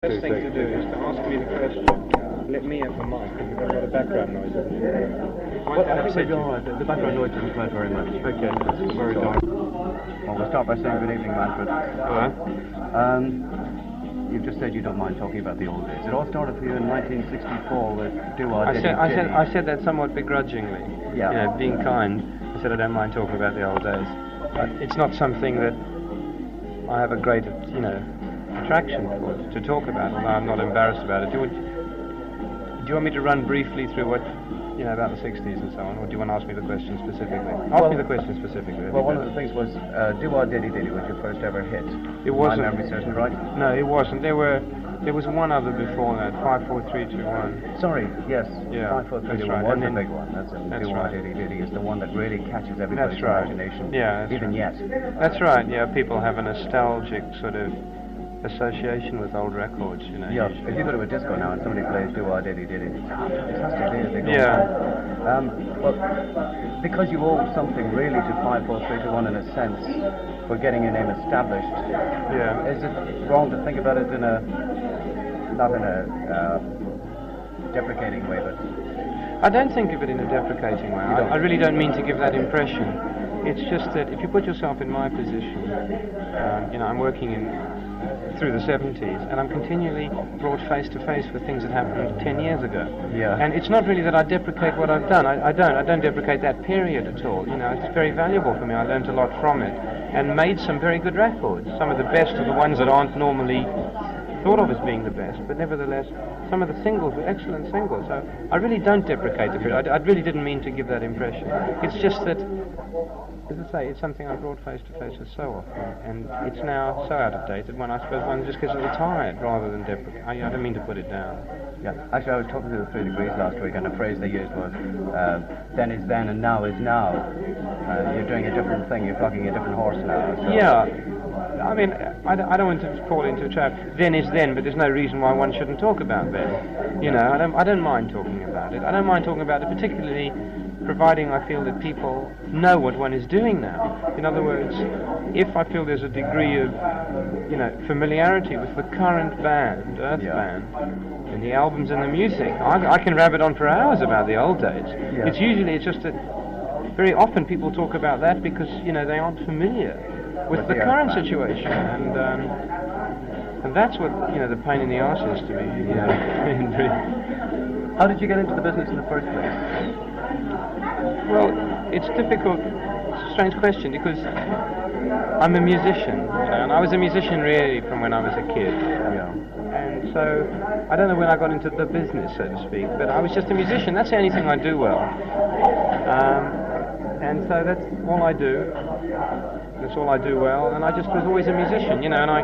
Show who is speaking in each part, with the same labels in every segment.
Speaker 1: Best thing to do is to ask me the question. Let me have the mic because I've got a background noise.
Speaker 2: Well, I think we'll be all right. The background noise doesn't play very much.
Speaker 1: Okay.
Speaker 2: It's very dark. Well, we'll start by saying good evening, Manfred. You've just said you don't mind talking about the old days. It all started for you in 1964 with
Speaker 1: I said that somewhat begrudgingly.
Speaker 2: Yeah.
Speaker 1: You know, being kind. I said I don't mind talking about the old days. It's not something that I have a great, attraction for to talk about, although I'm not embarrassed about it. Do you want me to run briefly through what, about the 60s and so on, or do you want to ask me the question specifically? Ask me the question specifically.
Speaker 2: Well, one of the things was Do-Or-Diddy-Diddy was your first ever hit.
Speaker 1: It wasn't.
Speaker 2: My memory serves me right?
Speaker 1: No, it wasn't. There was one other before that, 5, 4, 3, 2, 1.
Speaker 2: Sorry, yes.
Speaker 1: Yeah,
Speaker 2: 5, 4, 3, 2, 1 was the big one. That's Do-Or-Diddy-Diddy is the one that really catches everybody's imagination.
Speaker 1: Yeah,
Speaker 2: even yet.
Speaker 1: That's right, yeah. People have a nostalgic sort of association with old records,
Speaker 2: Yeah, if you go to a disco now and somebody plays Do-Or-Diddy-Diddy, it has to be a big Well, because you owe something really to 5, 4, 3, 2, 1 in a sense for getting your name established.
Speaker 1: Yeah.
Speaker 2: Is it wrong to think about it in a, not in a deprecating way, but...
Speaker 1: I don't think of it in a deprecating way. I really don't mean to give that impression. It's just that if you put yourself in my position, I'm working through the 70s, and I'm continually brought face to face with things that happened 10 years ago.
Speaker 2: Yeah.
Speaker 1: And it's not really that I deprecate what I've done. I don't deprecate that period at all. It's very valuable for me. I learned a lot from it and made some very good records. Some of the best are the ones that aren't normally thought of as being the best, but nevertheless, some of the singles were excellent singles. So I really don't deprecate the period. I really didn't mean to give that impression. It's just that, as I say, it's something I've brought face to face with so often, and it's now so out of date that I suppose one just gets a little tired rather than deprecate. I don't mean to put it down.
Speaker 2: Yeah, actually I was talking to the 3 Degrees last week, and the phrase they used was, then is then and now is now. You're doing a different thing, you're flogging a different horse now. So.
Speaker 1: Yeah. I mean, I don't want to fall into a trap. Then is then, but there's no reason why one shouldn't talk about then. I don't mind talking about it. I don't mind talking about it, particularly providing I feel that people know what one is doing now. In other words, if I feel there's a degree of, familiarity with the current band, Earth Band, and the albums and the music, I can rabbit on for hours about the old days.
Speaker 2: Yeah.
Speaker 1: It's just that very often people talk about that because, they aren't familiar with the current situation, and that's what the pain in the arse is to me.
Speaker 2: How did you get into the business in the first place?
Speaker 1: Well, it's difficult. It's a strange question because I'm a musician, and I was a musician really from when I was a kid.
Speaker 2: Yeah.
Speaker 1: And so I don't know when I got into the business, so to speak, but I was just a musician. That's the only thing I do well, and so that's all I do. That's all I do well, and I just was always a musician, and I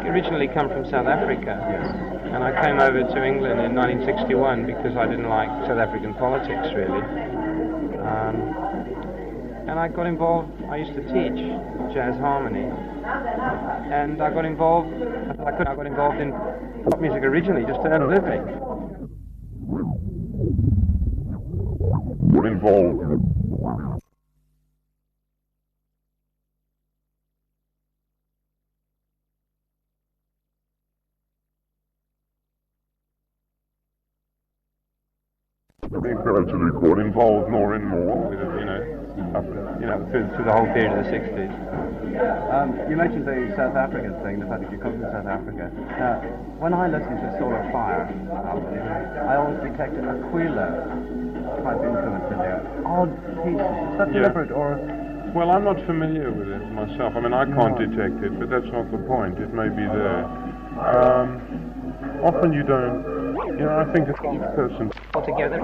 Speaker 1: originally come from South Africa, and I came over to England in 1961 because I didn't like South African politics really, and I got involved. I used to teach jazz harmony, and I got involved. I got involved in pop music originally just to earn a living.
Speaker 3: Gradually got involved more and more with it,
Speaker 1: through the whole period of the 60s.
Speaker 2: You mentioned the South African thing, the fact that you come from South Africa. Now, when I listen to Solar Fire album, I always detect an Aquila type influence in there. Odd pieces. Is that deliberate or...
Speaker 3: Well, I'm not familiar with it myself. I mean, I can't detect it, but that's not the point. It may be there. Often you don't... I think it's each person...
Speaker 1: Altogether.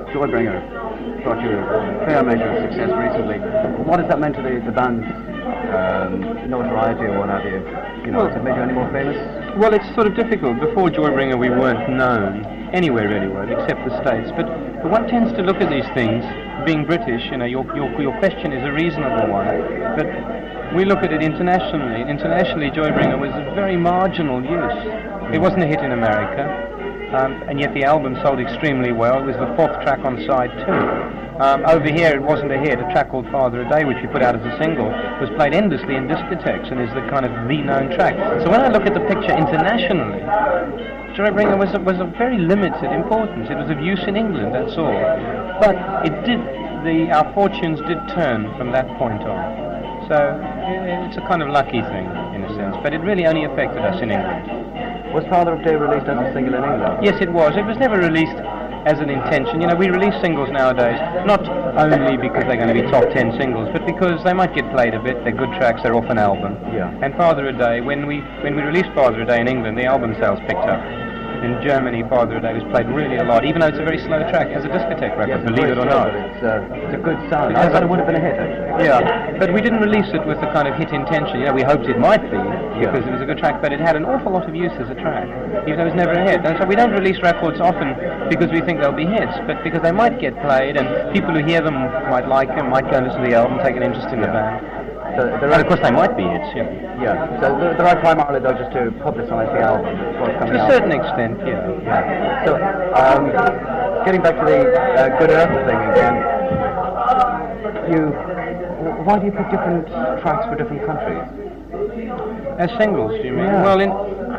Speaker 2: Joybringer brought you a fair measure of success recently. What has that meant to the band's notoriety or what have you? Has it made you any more famous?
Speaker 1: Well, it's sort of difficult. Before Joybringer we weren't known anywhere really, except the States. But one tends to look at these things, being British, your question is a reasonable one. But we look at it internationally. Internationally, Joybringer was a very marginal use. It wasn't a hit in America. and yet the album sold extremely well. It was the 4th track on side 2. Over here it wasn't a hit. A track called Father a Day, which we put out as a single, was played endlessly in discotheques and is the kind of the known track. So when I look at the picture internationally, Joy Bringer was of very limited importance. It was of use in England, that's all. But our fortunes did turn from that point on. So it's a kind of lucky thing, in a sense. But it really only affected us in England.
Speaker 2: Was Father of Day released as a single in England?
Speaker 1: Yes, it was. It was never released as an intention. You know, we release singles nowadays, not only because they're going to be top 10 singles, but because they might get played a bit, they're good tracks, they're off an album.
Speaker 2: Yeah.
Speaker 1: And Father a Day, when we released Father a Day in England, the album sales picked up. In Germany, Father a Day was played really a lot, even though it's a very slow track as a discotheque record, believe it or not.
Speaker 2: It's a good sound. I thought it would have been a hit, actually.
Speaker 1: Yeah, but we didn't release it with the kind of hit intention. You know, we hoped it might be, because it was a good track, but it had an awful lot of use as a track, even though it was never a hit. And so we don't release records often because we think they'll be hits, but because they might get played, and people who hear them might like them, might go and listen to the album, take an interest in the band.
Speaker 2: So
Speaker 1: and of course they might be hits, yeah.
Speaker 2: Yeah, so they're right primarily though just to publicise the album.
Speaker 1: To a certain extent, yeah.
Speaker 2: So, getting back to the Good Earth thing again, why do you pick different tracks for different countries?
Speaker 1: As singles, do you mean?
Speaker 2: Yeah.
Speaker 1: Well, I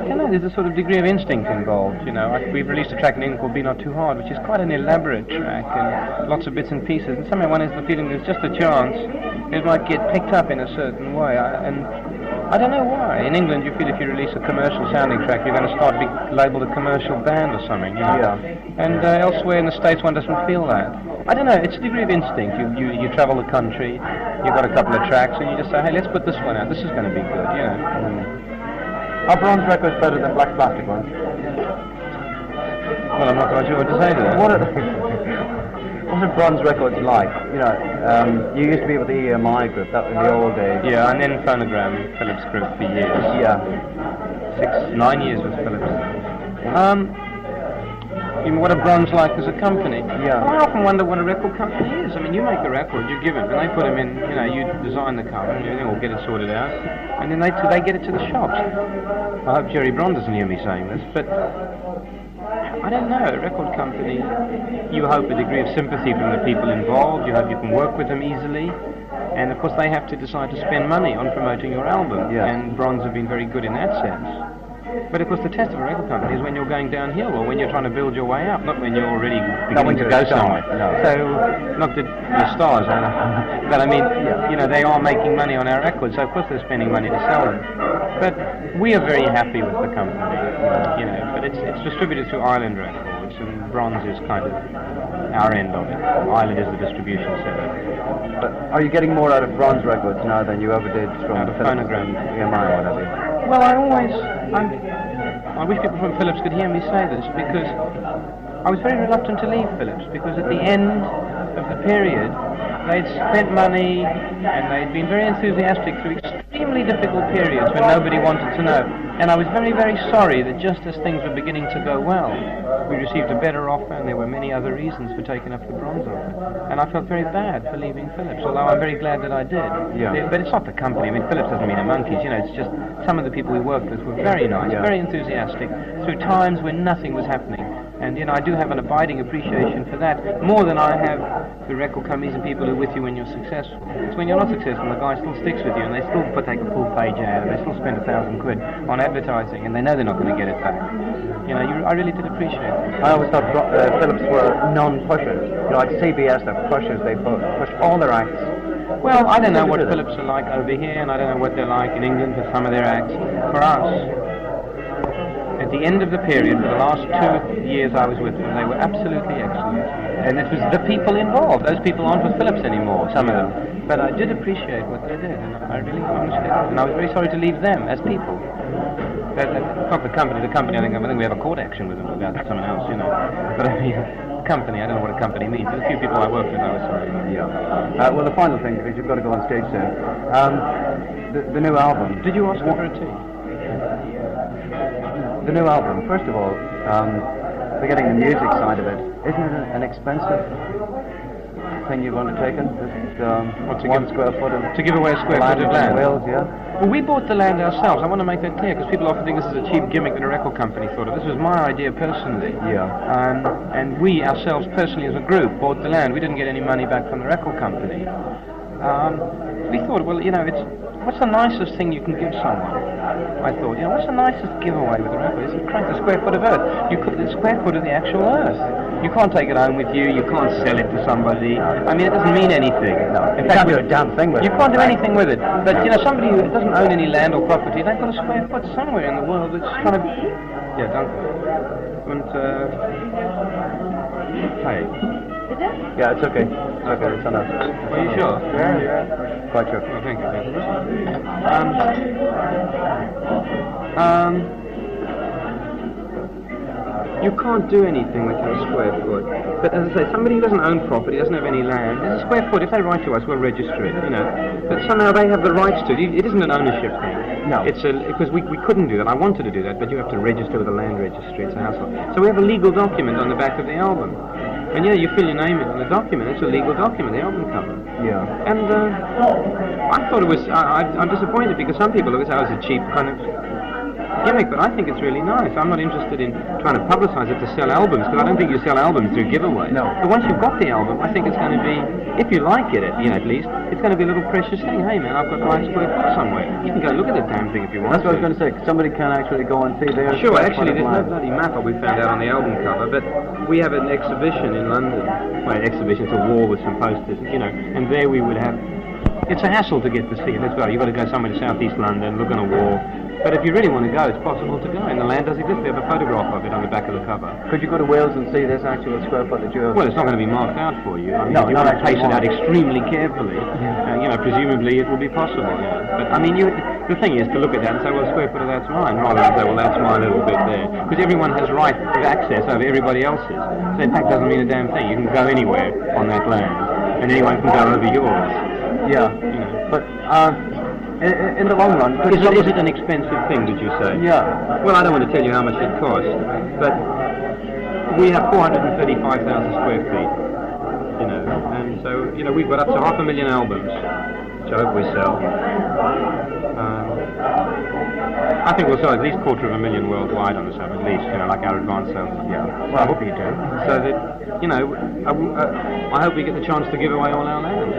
Speaker 1: don't know, there's a sort of degree of instinct involved, you know. We've released a track in England called Be Not Too Hard, which is quite an elaborate track and lots of bits and pieces, and somehow one has the feeling there's just a chance it might get picked up in a certain way, and I don't know why. In England, you feel if you release a commercial sounding track, you're going to start being labelled a commercial band or something, you know?
Speaker 2: Yeah.
Speaker 1: And elsewhere in the States, one doesn't feel that. I don't know, it's a degree of instinct. You travel the country, you've got a couple of tracks, and you just say, hey, let's put this one out, this is going to be good, you know?
Speaker 2: Are bronze records better than black plastic ones?
Speaker 1: Well, I'm not quite sure what to say to that.
Speaker 2: What are bronze records like? You know, you used to be with the EMI group, that was in the old days.
Speaker 1: Yeah, and then Phonogram, Philips group for years.
Speaker 2: Yeah.
Speaker 1: 9 years with Philips. You mean what a bronze like as a company?
Speaker 2: Yeah.
Speaker 1: I often wonder what a record company is. I mean, you make a record, you give it, and they put them in, you know, you design the cover and everything, or get it sorted out, and then they get it to the shops. I hope Jerry Bron doesn't hear me saying this, but I don't know, a record company, you hope a degree of sympathy from the people involved, you hope you can work with them easily, and of course they have to decide to spend money on promoting your album, and Bronze have been very good in that sense. But of course the test of a record company is when you're going downhill or when you're trying to build your way up, not when you're already beginning to go somewhere.
Speaker 2: No.
Speaker 1: So, not that the stars are, but I mean, you know, they are making money on our records, so of course they're spending money to sell them. But we are very happy with the company, you know, but it's distributed through Island Records, and Bronze is kind of our end of it. Island is the distribution center.
Speaker 2: But are you getting more out of Bronze Records now than you ever did from
Speaker 1: Out of
Speaker 2: Philips
Speaker 1: Phonogram.
Speaker 2: and EMI or whatever?
Speaker 1: Well, I wish people from Philips could hear me say this, because I was very reluctant to leave Philips, because at the end of the period, they'd spent money and they'd been very enthusiastic through extremely difficult periods when nobody wanted to know. And I was very, very sorry that just as things were beginning to go well, we received a better offer, and there were many other reasons for taking up the Bronze offer. And I felt very bad for leaving Philips, although I'm very glad that I did.
Speaker 2: Yeah.
Speaker 1: But it's not the company. I mean, Philips doesn't mean a monkeys, you know, it's just some of the people we worked with were very nice, very enthusiastic, through times when nothing was happening. And, you know, I do have an abiding appreciation for that, more than I have the record companies and people who are with you when you're successful. It's when you're not successful, the guy still sticks with you, and they still take a full page ad, and they still spend £1,000 on advertising, and they know they're not going to get it back. You know, I really did appreciate it.
Speaker 2: I always thought Philips were non-pushers. You know, like CBS, they're pushers, they push all their acts.
Speaker 1: Well, I don't know what Philips are like over here, and I don't know what they're like in England for some of their acts. For us, at the end of the period, for the last 2 years I was with them, they were absolutely excellent. And it was the people involved. Those people aren't with Philips anymore, some of them. But I did appreciate what they did, and I really honestly did. And I was very sorry to leave them as people. Not the company. I think we have a court action with them about someone else, you know. But I mean, company, I don't know what a company means. There's a few people I worked with, I was sorry.
Speaker 2: Yeah. Well, the final thing, because you've got to go on stage soon. The new album.
Speaker 1: Did you ask me for a tea?
Speaker 2: The new album, first of all, forgetting the music side of it, isn't it an expensive thing you've undertaken? Just
Speaker 1: What, to
Speaker 2: 1
Speaker 1: give-
Speaker 2: square foot of
Speaker 1: To give away a square foot of land.
Speaker 2: in Wales, yeah?
Speaker 1: Well, we bought the land ourselves. I want to make that clear because people often think this is a cheap gimmick that a record company thought of. This was my idea personally.
Speaker 2: Yeah.
Speaker 1: And we ourselves personally as a group bought the land. We didn't get any money back from the record company. We thought, well, what's the nicest thing you can give someone? I thought, what's the nicest giveaway with a record? It's a square foot of earth. The square foot of the actual earth. You can't take it home with you. You can't sell it to somebody. I mean, it doesn't mean anything.
Speaker 2: No,
Speaker 1: In
Speaker 2: you
Speaker 1: fact,
Speaker 2: can't do a damn thing with it.
Speaker 1: you can't do anything with it. But somebody who doesn't own any land or property, they've got a square foot somewhere in the world that's kind of. Yeah, danke. And hey.
Speaker 2: Yeah, it's okay. It's okay, it's enough.
Speaker 1: Are you sure?
Speaker 2: Yeah. Quite sure.
Speaker 1: Oh, thank you. You can't do anything with your square foot. But as I say, somebody who doesn't own property, doesn't have any land, there's a square foot. If they write to us, we'll register it, But somehow they have the rights to it. It isn't an ownership thing.
Speaker 2: No.
Speaker 1: It's because we couldn't do that. I wanted to do that, but you have to register with the land registry. It's a hassle. So we have a legal document on the back of the album. And you fill your name in on the document. It's a legal document, the album cover.
Speaker 2: Yeah.
Speaker 1: And I thought it was. I'm disappointed because some people look at it as a cheap kind of gimmick, but I think it's really nice. I'm not interested in trying to publicise it to sell albums because I don't think you sell albums through giveaways.
Speaker 2: No.
Speaker 1: But once you've got the album, I think it's going to be, if you like it, at least, it's going to be a little precious thing. Hey man, I've got my square foot somewhere. You can go look at the damn thing if you want.
Speaker 2: That's what I was going to say. Somebody can actually go and see their.
Speaker 1: Sure,
Speaker 2: square
Speaker 1: actually,
Speaker 2: foot of
Speaker 1: there's no
Speaker 2: land.
Speaker 1: bloody map that we found out on the album cover, but we have an exhibition in London. Well, an exhibition, it's a wall with some posters, and there we would have. It's a hassle to get to see it as well. You've got to go somewhere to southeast London, look on a wall. But if you really want to go, it's possible to go. And the land does exist. We have a photograph of it on the back of the cover.
Speaker 2: Could you go to Wales and see this actual square foot that you have?
Speaker 1: Well, it's not going to be marked out for you. I mean,
Speaker 2: No,
Speaker 1: you
Speaker 2: not
Speaker 1: want to
Speaker 2: actually
Speaker 1: pace it out
Speaker 2: marked.
Speaker 1: extremely carefully. Presumably it will be possible. But I mean, the thing is to look at that and say, well, a square foot of that's mine, rather than say, well, that's mine a little bit there. Because everyone has right of access over everybody else's. So in fact, it doesn't mean a damn thing. You can go anywhere on that land, and anyone can go over yours.
Speaker 2: Yeah. But in the long run,
Speaker 1: Is it an expensive thing, did you say?
Speaker 2: Yeah.
Speaker 1: Well, I don't want to tell you how much it costs, but we have 435,000 square feet, and so, we've got up to 500,000 albums, which I hope we sell. I think we'll sell at least 250,000 worldwide on this album, at least, like our advance sales.
Speaker 2: Yeah. Well, I hope you do.
Speaker 1: So that, I hope we get the chance to give away all our land.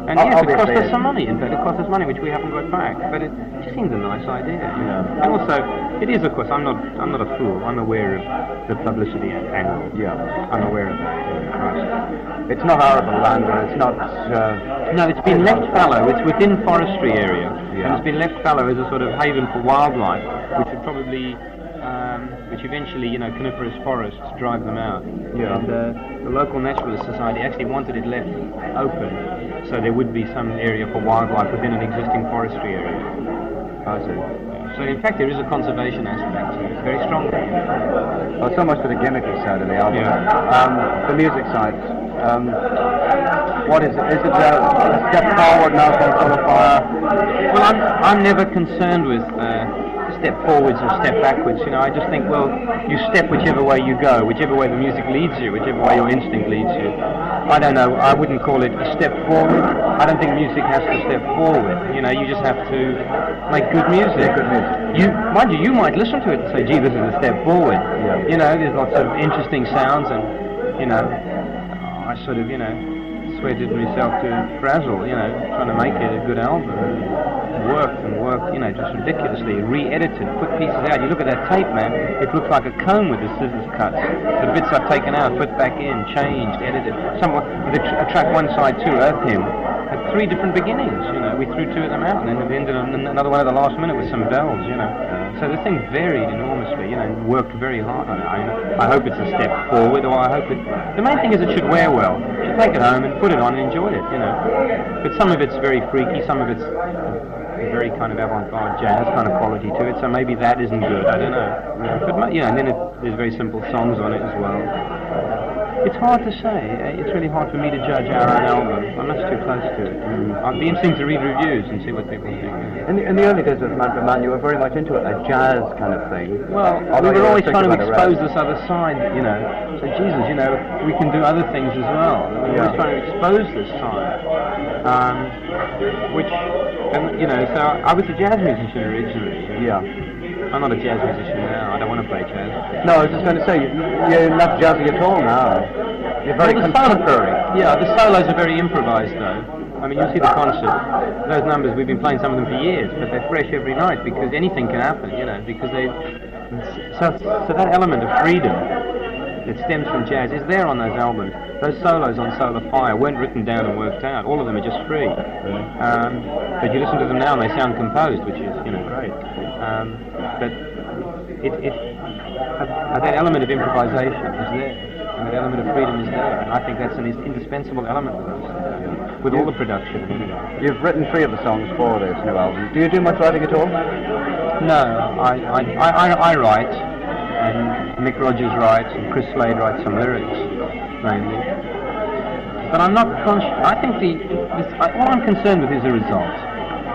Speaker 1: And yes, it cost us some money. In fact, it cost us money which we haven't got back. But it just seems a nice idea.
Speaker 2: Yeah.
Speaker 1: And also, it is, of course. I'm not a fool. I'm aware of the publicity angle.
Speaker 2: Yeah.
Speaker 1: I'm aware of that.
Speaker 2: It's not arable land, or it's not.
Speaker 1: No, it's been left fallow. It's within forestry area,
Speaker 2: Yeah.
Speaker 1: and it's been left fallow as a sort of haven for wildlife, which would probably. Which eventually, coniferous forests drive them out.
Speaker 2: Yeah.
Speaker 1: And the local naturalist society actually wanted it left open, so there would be some area for wildlife within an existing forestry area.
Speaker 2: I see.
Speaker 1: So in fact, there is a conservation aspect to it, very strong.
Speaker 2: Well, so much for the gimmicky side of the album.
Speaker 1: Yeah.
Speaker 2: The music side. What is it? Is it a step forward now from Full of Fire?
Speaker 1: Well, I'm never concerned with step forwards or step backwards. I just think, well, you step whichever way you go, whichever way the music leads you, whichever way your instinct leads you. I don't know. I wouldn't call it a step forward. I don't think music has to step forward. You just have to make good music.
Speaker 2: Good music.
Speaker 1: Mind you might listen to it and say, gee, this is a step forward.
Speaker 2: Yeah.
Speaker 1: There's lots of interesting sounds, and I sort of sweated myself to frazzle, trying to make it a good album. Worked, just ridiculously, re-edited, put pieces out. You look at that tape, man, it looks like a comb with the scissors cuts. The bits I've taken out, put back in, changed, edited. Somewhat, a track 1, side 2, Earth Hymn, had 3 different beginnings, we threw 2 of them out, and then we ended on another one at the last minute with some bells, So the thing varied enormously, worked very hard on it. I hope it's a step forward, or I hope the main thing is it should wear well. You should take it home and put it on and enjoy it, But some of it's very freaky, some of it's a very kind of avant-garde jazz kind of quality to it, so maybe that isn't good, I don't know. But and then there's very simple songs on it as well. It's hard to say. It's really hard for me to judge our own album. I'm much too close to it. I'd be interesting to read reviews and see what people think.
Speaker 2: In the early days of Manfred Mann, you were very much into a jazz kind of thing.
Speaker 1: Well, we were always trying to expose this other side, you know. So, Jesus, you know, we can do other things as well. We were always trying to expose this side. You know, so I was a jazz musician originally.
Speaker 2: Yeah.
Speaker 1: I'm not a jazz musician now. I don't want to play jazz.
Speaker 2: No, I was just going to say, you're not jazzy at all now. You're very contemporary.
Speaker 1: Yeah, the solos are very improvised though. I mean, you see the concert. Those numbers, we've been playing some of them for years, but they're fresh every night because anything can happen, you know, because they... So that element of freedom that stems from jazz is there on those albums. Those solos on Solar Fire weren't written down and worked out. All of them are just free. But you listen to them now and they sound composed, which is, you know, great. But that element of improvisation is there, and that element of freedom is there, and I think that's an indispensable element with us, with all the production.
Speaker 2: You've written 3 of the songs for this new album. Do you do much writing at all?
Speaker 1: No, I write, and Mick Rogers writes, and Chris Slade writes some lyrics, mainly. But I'm not conscious. I think all I'm concerned with is the result.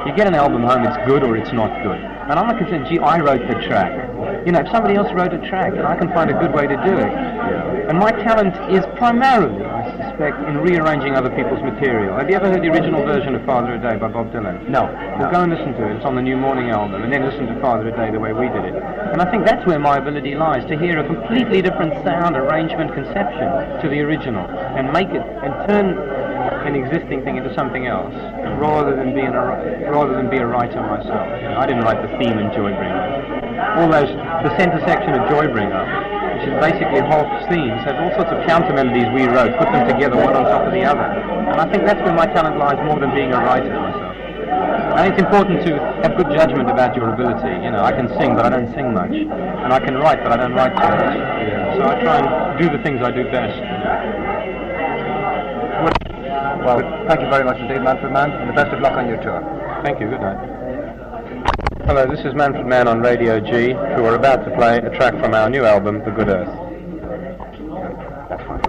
Speaker 1: You get an album home, it's good or it's not good. And I'm not concerned, gee, I wrote the track. You know, if somebody else wrote a track, then I can find a good way to do it. Yeah. And my talent is primarily, I suspect, in rearranging other people's material. Have you ever heard the original version of Father a Day by Bob Dylan?
Speaker 2: No.
Speaker 1: Well, go and listen to it. It's on the New Morning album. And then listen to Father a Day the way we did it. And I think that's where my ability lies, to hear a completely different sound, arrangement, conception to the original. And make it, and turn an existing thing into something else, rather than be a writer myself. You know, I didn't write the theme in Joybringer. The centre section of Joybringer, which is basically Hof's themes, has all sorts of counter melodies we wrote, put them together one on top of the other. And I think that's where my talent lies more than being a writer myself. And it's important to have good judgment about your ability. You know, I can sing, but I don't sing much. And I can write, but I don't write too much. Yeah. So I try and do the things I do best.
Speaker 2: Well, thank you very much indeed, Manfred Mann, and the best of luck on your tour.
Speaker 1: Thank you, good night. Hello, this is Manfred Mann on Radio G, who are about to play a track from our new album, The Good Earth.
Speaker 2: That's fine.